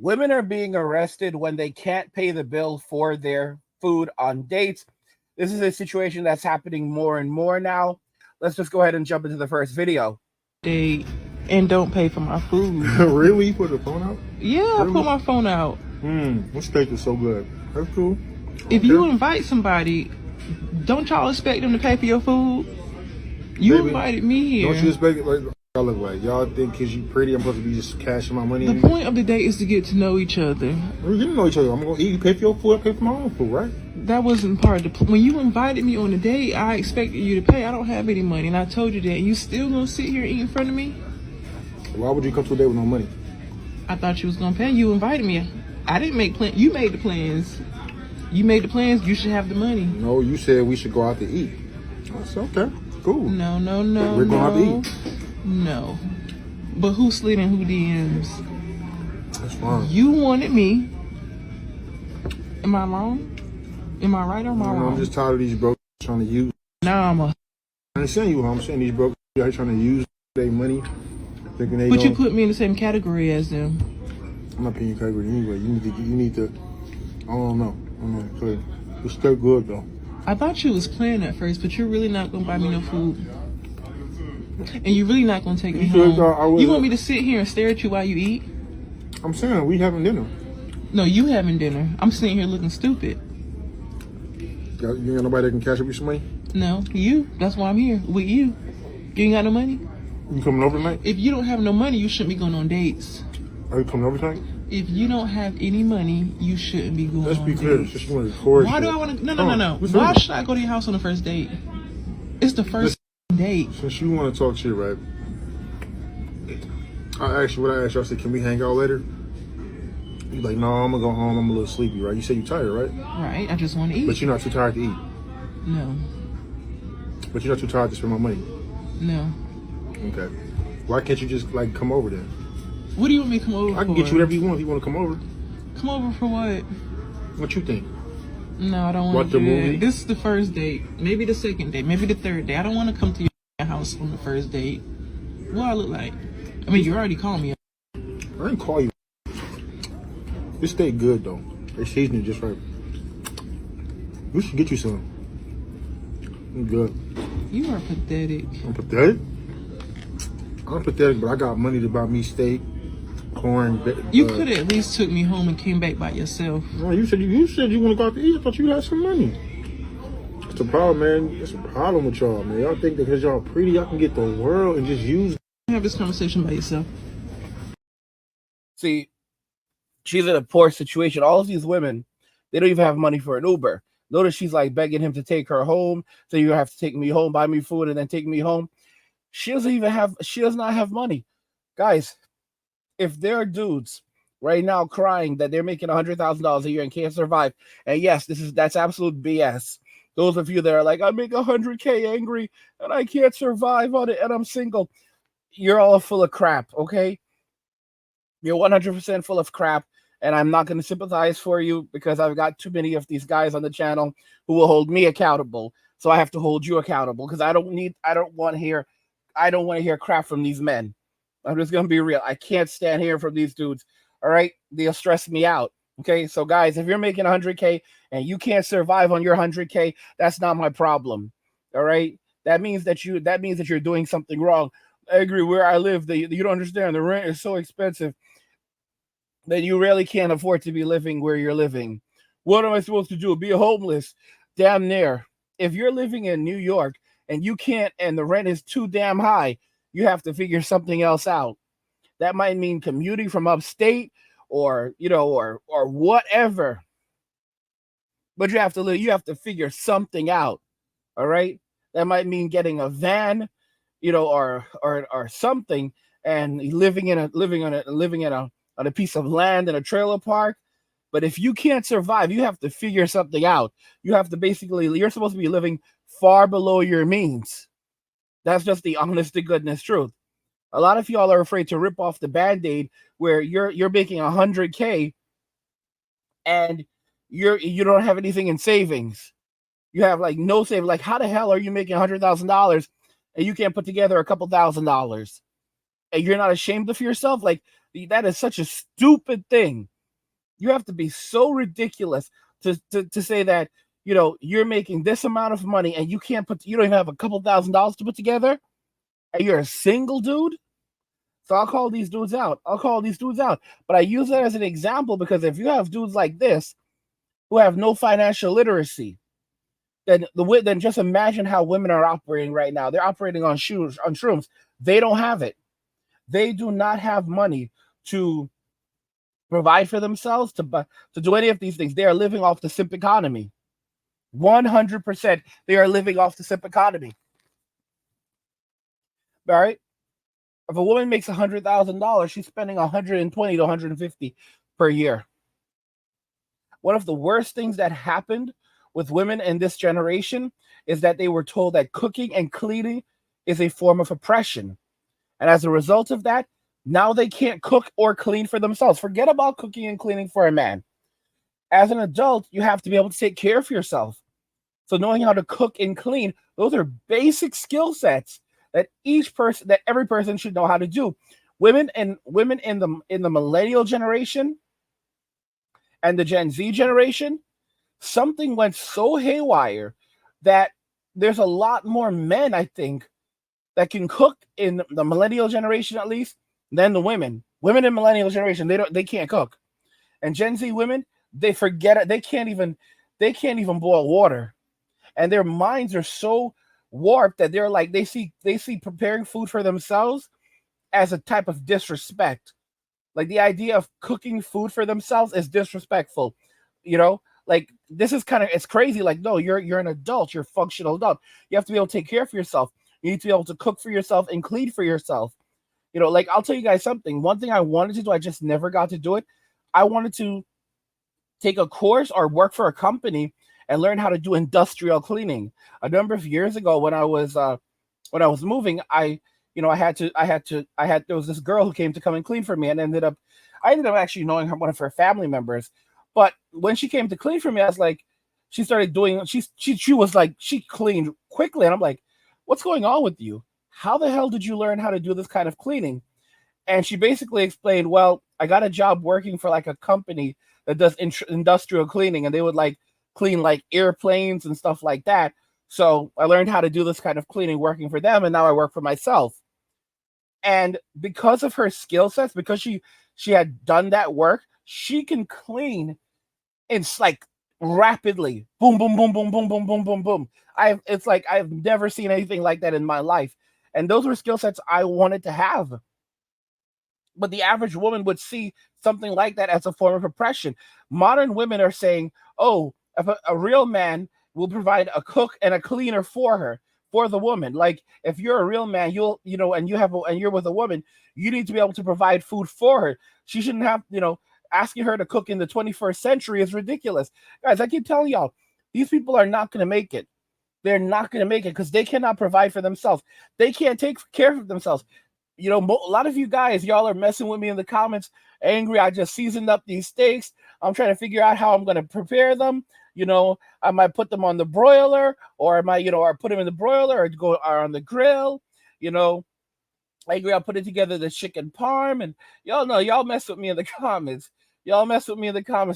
Women are being arrested when they can't pay the bill for their food on dates. This is a situation that's happening more and more now. Let's just go ahead and jump into the first video. Date and don't pay for my food. Really? You put the phone out? Yeah, Really? I put my phone out. This steak is so good. That's cool. If you invite somebody, don't y'all expect them to pay for your food? You Baby, invited me here. Don't you expect it? Like, y'all look like y'all think because you pretty, I'm supposed to be just cashing my money. The point of the date is to get to know each other. We didn't know each other. I'm gonna eat, pay for your food, I pay for my own food, right? That wasn't part of the when you invited me on a date, I expected you to pay. I don't have any money, and I told you that. And you still gonna sit here and eat in front of me? Why would you come to a date with no money? I thought you was gonna pay. You invited me. I didn't make plans. You made the plans. You made the plans. You should have the money. No, you said we should go out to eat. I said, okay, cool. No. We're going out to eat. No. But who slid in who DMs? That's fine. You wanted me. Am I wrong? Am I right or am I wrong? I'm just tired of these broke trying to use. Nah, I'm a. I ain't saying you, I'm saying these broke guys trying to use their money, thinking they. But you put me in the same category as them. I'm not paying you category anyway. You need to. I don't know. It's still good though. I thought you was playing at first, but you're really not gonna buy me no food. And you're really not gonna take me home. You want me to sit here and stare at you while you eat? I'm saying we having dinner. No, you having dinner. I'm sitting here looking stupid. You ain't got nobody that can cash up you some money? No, you. That's why I'm here with you. You ain't got no money? You coming over tonight? If you don't have no money, you shouldn't be going on dates. Are you coming over tonight? If you don't have any money, you shouldn't be going Let's on be clear. dates. Just want to record. Why do I want to? No. Why should I go to your house on the first date? It's the first date. Since you want to talk shit, right? I asked you. I said, can we hang out later? You like, no, I'm gonna go home. I'm a little sleepy, right? You said you tired, right? Right. I just want to eat. But you're not too tired to eat. No. But you're not too tired to spend my money. No. Okay. Why can't you just like come over then? What do you want me to come over for? I can get you whatever you want if you want to come over. Come over for what? What you think? No, I don't want to do movie? This is the first date. Maybe the second date. Maybe the third date. I don't want to come to your house on the first date. What do I look like? I mean, you already called me. I didn't call you. This steak good though. They seasoned it just right. We should get you some. I'm good. You are pathetic. I'm pathetic? I'm pathetic, but I got money to buy me steak, corn. You could have at least took me home and came back by yourself. No, you said you want to go out to eat. I thought you had some money. That's the problem, man. That's a problem with y'all, man. Y'all think that because y'all pretty, y'all can get the world and just use. Have this conversation by yourself. See, she's in a poor situation. All of these women, they don't even have money for an Uber. Notice she's like begging him to take her home. So you have to take me home, buy me food, and then take me home. She does not have money. Guys, if there are dudes right now crying that they're making $100,000 a year and can't survive, and yes, that's absolute BS. Those of you that are like, I make $100K angry and I can't survive on it and I'm single, you're all full of crap, okay? You're 100% full of crap, and I'm not going to sympathize for you because I've got too many of these guys on the channel who will hold me accountable. So I have to hold you accountable because I don't want to hear crap from these men. I'm just going to be real. I can't stand hearing from these dudes. All right? They'll stress me out. Okay? So guys, if you're making $100K and you can't survive on your $100K, that's not my problem. All right? That means that you're doing something wrong. I agree. Where I live, you don't understand. The rent is so expensive that you really can't afford to be living where you're living. What am I supposed to do? Be homeless? Damn near. If you're living in New York and you can't, and the rent is too damn high, you have to figure something else out. That might mean commuting from upstate or whatever. But you have to figure something out. All right? That might mean getting a van, or something, and living on a piece of land in a trailer park. But if you can't survive, you have to figure something out. You have to you're supposed to be living far below your means. That's just the honest to goodness truth. A lot of y'all are afraid to rip off the Band-Aid where you're making $100K and you don't have anything in savings. You have like no savings. Like, how the hell are you making $100,000 and you can't put together a couple $1,000s? And you're not ashamed of yourself? Like, That is such a stupid thing. You have to be so ridiculous to say that, you're making this amount of money and you don't even have a couple $1,000s to put together, and you're a single dude. So I'll call these dudes out. But I use that as an example because if you have dudes like this who have no financial literacy, then just imagine how women are operating right now. They're operating on shrooms. They don't have it. They do not have money to provide for themselves, to do any of these things. They are living off the simp economy. 100%. They are living off the simp economy. All right. If a woman makes $100,000, she's spending $120 to $150 per year. One of the worst things that happened with women in this generation is that they were told that cooking and cleaning is a form of oppression. And as a result of that, now they can't cook or clean for themselves. Forget about cooking and cleaning for a man. As an adult, you have to be able to take care of yourself. So knowing how to cook and clean, those are basic skill sets that every person should know how to do. Women in the millennial generation and the Gen Z generation, something went so haywire that there's a lot more men, I think, that can cook in the millennial generation at least than the women. Women in millennial generation, they can't cook. And Gen Z women, they forget it. They can't even boil water. And their minds are so warped that they're like they see preparing food for themselves as a type of disrespect. Like the idea of cooking food for themselves is disrespectful. Like this is it's crazy. Like, no, you're an adult, you're a functional adult. You have to be able to take care of yourself. You need to be able to cook for yourself and clean for yourself. Like I'll tell you guys something. One thing I wanted to do, I just never got to do it. I wanted to take a course or work for a company and learn how to do industrial cleaning. A number of years ago, when I was moving, there was this girl who came to come and clean for me, and I ended up actually knowing one of her family members. But when she came to clean for me, I was like, she started doing, she was like, she cleaned quickly, and I'm like, what's going on with you? How the hell did you learn how to do this kind of cleaning? And she basically explained, well, I got a job working for like a company that does industrial cleaning, and they would like clean like airplanes and stuff like that. So I learned how to do this kind of cleaning working for them, and now I work for myself. And because of her skill sets, because she had done that work, she can clean in like rapidly. Boom, boom, boom, boom, boom, boom, boom, boom, boom. It's like I've never seen anything like that in my life. And those were skill sets I wanted to have. But the average woman would see something like that as a form of oppression. Modern women are saying, oh, if a real man will provide a cook and a cleaner for the woman. Like if you're a real man, and you're with a woman, you need to be able to provide food for her. She shouldn't have, asking her to cook in the 21st century is ridiculous. Guys, I keep telling y'all, these people are not going to make it. They're not going to make it because they cannot provide for themselves. They can't take care of themselves. A lot of you guys, y'all are messing with me in the comments, angry. I just seasoned up these steaks. I'm trying to figure out how I'm going to prepare them. I might put them on the broiler, or I might, or put them in the broiler, or on the grill. I agree. I'll put it together, the chicken parm, and y'all know, y'all mess with me in the comments.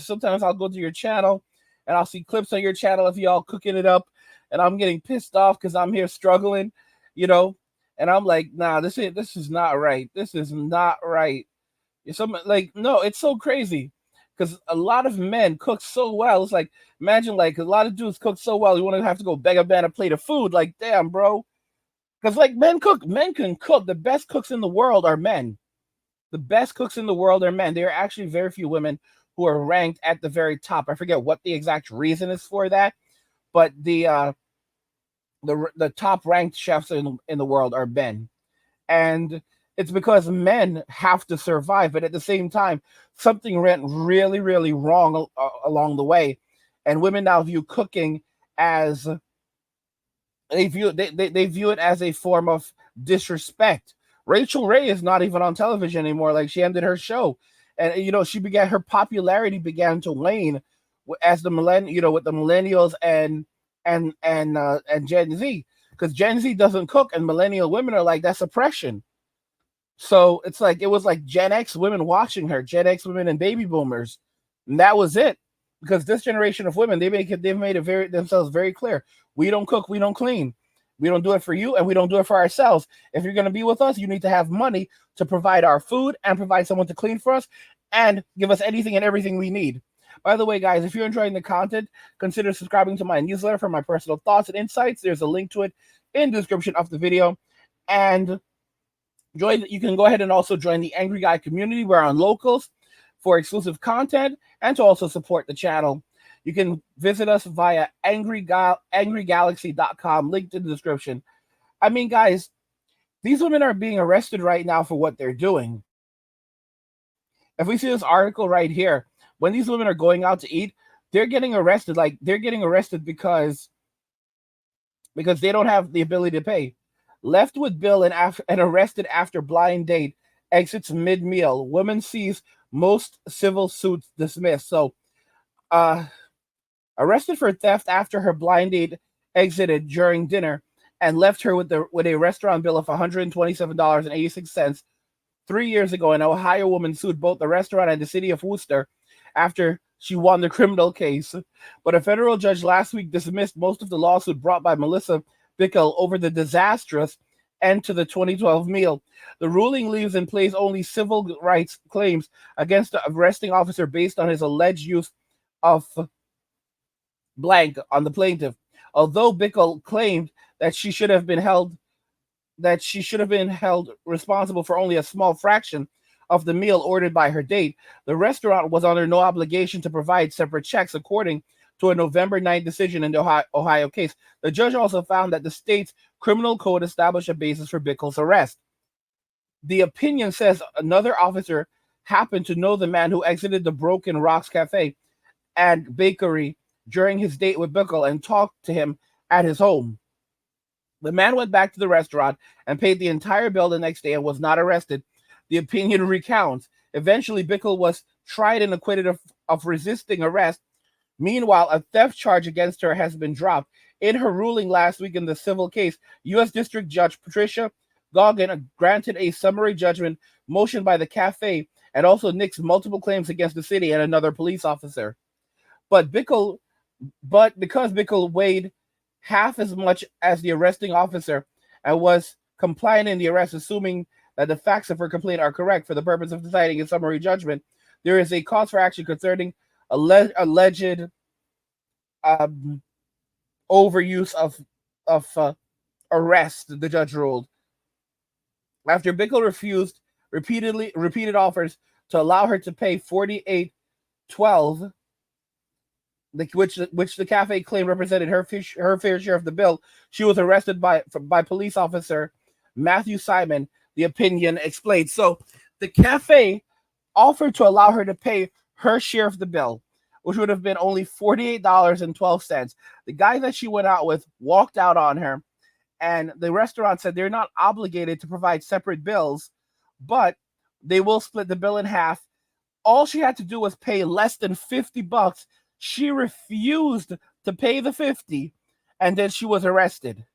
Sometimes I'll go to your channel and I'll see clips on your channel of y'all cooking it up, and I'm getting pissed off because I'm here struggling, and I'm like, nah, this is not right. This is not right. No, it's so crazy because a lot of men cook so well. It's like, imagine like a lot of dudes cook so well, you want to have to go beg a man a plate of food. Like, damn, bro. Because like men can cook. The best cooks in the world are men. The best cooks in the world are men. There are actually very few women who are ranked at the very top. I forget what the exact reason is for that, but the top ranked chefs in the world are men. And it's because men have to survive, but at the same time, something went really, really wrong along the way. And women now view cooking as they view it as a form of disrespect. Rachel Ray is not even on television anymore. Like, she ended her show, and her popularity began to wane as with the millennials and Gen Z, because Gen Z doesn't cook, and millennial women are like, that's oppression. So it's like it was like Gen X women watching her, Gen X women and baby boomers, and that was it. Because this generation of women, they've made it themselves very clear. We don't cook, we don't clean, we don't do it for you, and we don't do it for ourselves. If you're going to be with us, you need to have money to provide our food and provide someone to clean for us and give us anything and everything we need. By the way, guys, if you're enjoying the content, consider subscribing to my newsletter for my personal thoughts and insights. There's a link to it in the description of the video. And you can go ahead and also join the Angry Guy community. We're on Locals for exclusive content and to also support the channel. You can visit us via angrygalaxy.com, linked in the description. I mean, guys, these women are being arrested right now for what they're doing. If we see this article right here, when these women are going out to eat, they're getting arrested. Like, they're getting arrested because they don't have the ability to pay. Left with bill and arrested after blind date, exits mid-meal. Woman sees most civil suits dismissed. So, arrested for theft after her blind date exited during dinner and left her with a restaurant bill of $127.86. 3 years ago, an Ohio woman sued both the restaurant and the city of Worcester after she won the criminal case. But a federal judge last week dismissed most of the lawsuit brought by Melissa Bickle over the disastrous end to the 2012 meal. The ruling leaves in place only civil rights claims against the arresting officer based on his alleged use of blank on the plaintiff. Although Bickle claimed that she should have been held responsible for only a small fraction of the meal ordered by her date, the restaurant was under no obligation to provide separate checks, according to a November 9th decision in the Ohio case. The judge also found that the state's criminal code established a basis for Bickle's arrest. The opinion says another officer happened to know the man who exited the Broken Rocks Cafe and Bakery during his date with Bickle and talked to him at his home. The man went back to the restaurant and paid the entire bill the next day and was not arrested. The opinion recounts. Eventually, Bickle was tried and acquitted of resisting arrest. Meanwhile, a theft charge against her has been dropped. In her ruling last week in the civil case, U.S. District Judge Patricia Goggin granted a summary judgment motion by the cafe and also nixed multiple claims against the city and another police officer. But because Bickle weighed half as much as the arresting officer and was compliant in the arrest, assuming that the facts of her complaint are correct for the purpose of deciding a summary judgment, there is a cause for action concerning alleged overuse of arrest, the judge ruled. After Bickle refused repeated offers to allow her to pay $48.12, which the cafe claimed represented her fair share of the bill, she was arrested by police officer Matthew Simon, the opinion explained. So the cafe offered to allow her to pay her share of the bill, which would have been only $48.12. The guy that she went out with walked out on her, and the restaurant said they're not obligated to provide separate bills, but they will split the bill in half. All she had to do was pay less than $50. She refused to pay the $50, and then she was arrested.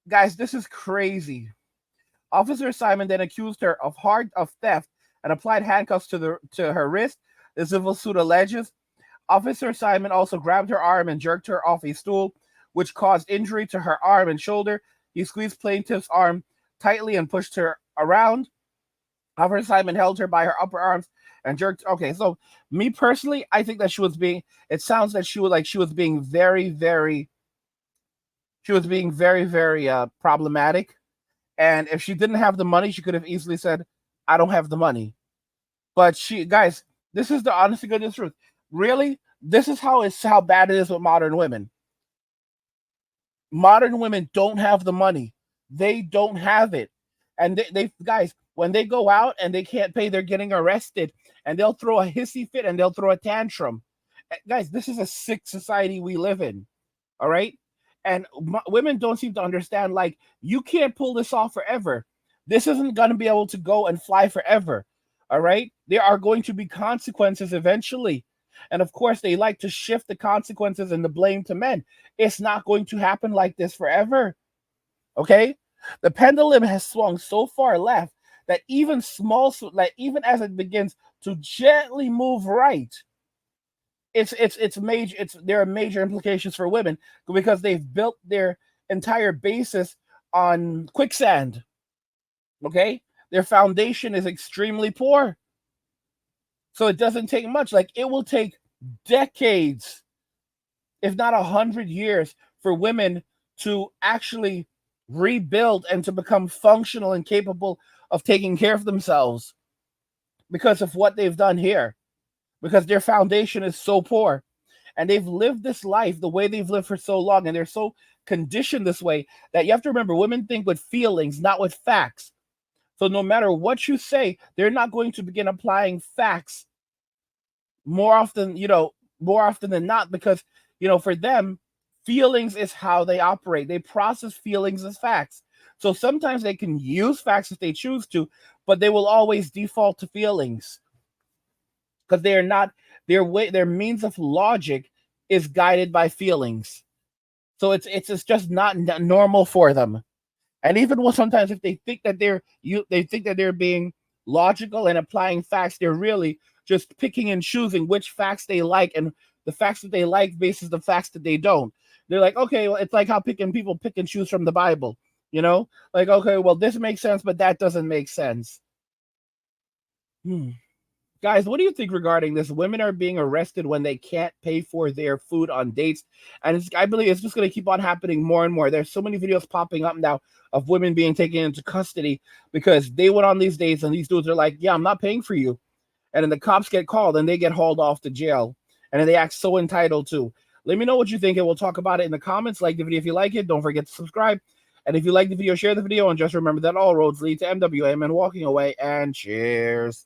Guys, this is crazy. Officer Simon then accused her of theft and applied handcuffs to her wrist. The civil suit alleges. Officer Simon also grabbed her arm and jerked her off a stool, which caused injury to her arm and shoulder. He squeezed plaintiff's arm tightly and pushed her around. Officer Simon held her by her upper arms and jerked. Okay, so me personally, I think that it sounds that she was being very, very problematic. And if she didn't have the money, she could have easily said, I don't have the money. But guys, this is the honest to goodness truth. Really, this is how bad it is with modern women. Modern women don't have the money. They don't have it. And they guys, when they go out and they can't pay, they're getting arrested. And they'll throw a hissy fit and they'll throw a tantrum. Guys, this is a sick society we live in. All right? And women don't seem to understand, like, you can't pull this off forever. This isn't going to be able to go and fly forever. All right? There are going to be consequences eventually. And of course, they like to shift the consequences and the blame to men. It's not going to happen like this forever. Okay? The pendulum has swung so far left that even small, like even as it begins to gently move right, it's major. There are major implications for women because they've built their entire basis on quicksand. Okay, their foundation is extremely poor, so it doesn't take much. Like it will take decades, if not 100 years, for women to actually rebuild and to become functional and capable of taking care of themselves because of what they've done here, because their foundation is so poor and they've lived this life the way they've lived for so long, and they're so conditioned this way that you have to remember, women think with feelings, not with facts. So no matter what you say, they're not going to begin applying facts more often than not, because for them, feelings is how they operate. They process feelings as facts. So sometimes they can use facts if they choose to, but they will always default to feelings because they are not their means of logic is guided by feelings. So it's just not normal for them. And even when sometimes if they think that they're being logical and applying facts, they're really just picking and choosing which facts they like, and the facts that they like basis the facts that they don't. They're like, okay, well, it's like how people pick and choose from the Bible, like, okay, well, this makes sense, but that doesn't make sense. Guys, what do you think regarding this? Women are being arrested when they can't pay for their food on dates. And I believe it's just going to keep on happening more and more. There's so many videos popping up now of women being taken into custody because they went on these dates and these dudes are like, yeah, I'm not paying for you. And then the cops get called and they get hauled off to jail. And then they act so entitled to. Let me know what you think and we'll talk about it in the comments. Like the video if you like it. Don't forget to subscribe. And if you like the video, share the video. And just remember that all roads lead to MWM and walking away. And cheers.